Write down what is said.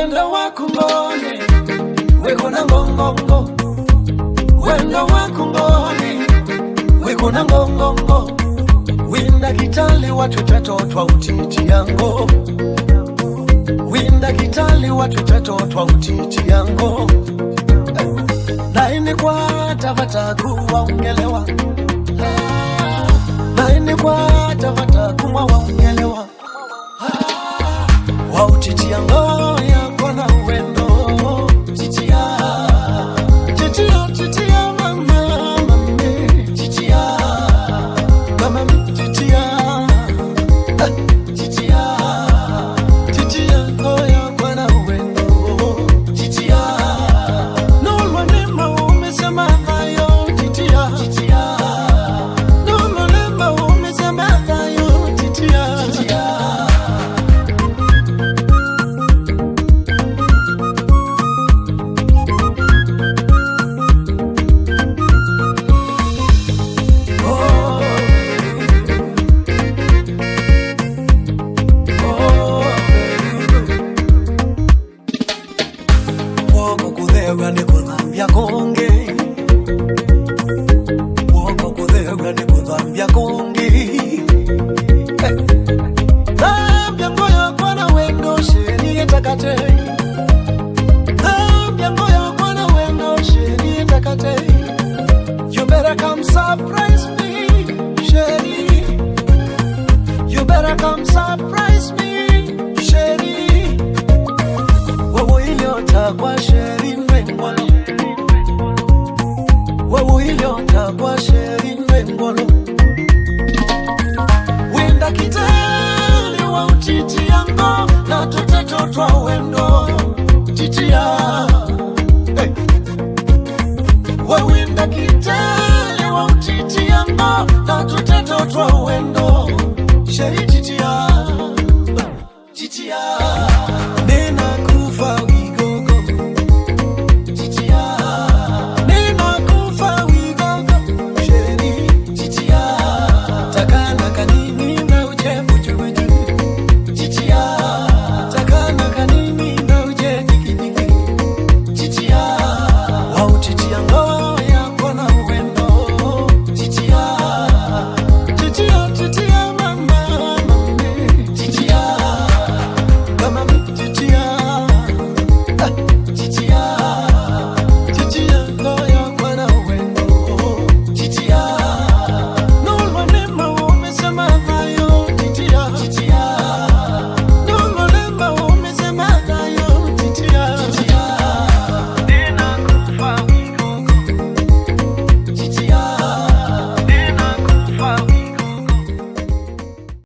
wenda wakungone wekona ngongongo, wenda wakungone wekona ngongongo, winda kitali watu tatotwa utiti yango, winda kitali watu tatotwa utiti yango, naini kwa tavataku waungelewa, naini kwa tavataku waungelewa, wa utiti yango yako na uwendo, titia titia titia mama mami, titia mama titia titia titia ngoya kwa na uwendo, titia no manema umesema hayo, titia titia no manema umesema hayo, titia titia. You better come surprise me, Sherry. You better come surprise me, Sherry. Wewe iliota kwa Sherry Mbengolo, wewe iliota kwa Sherry Mbengolo. Winda kitali wa utiti yango na tutetotwa wendo, titia. Wawinda kitali wa utiti yango na tutetotwa wendo, Sherry titia titia.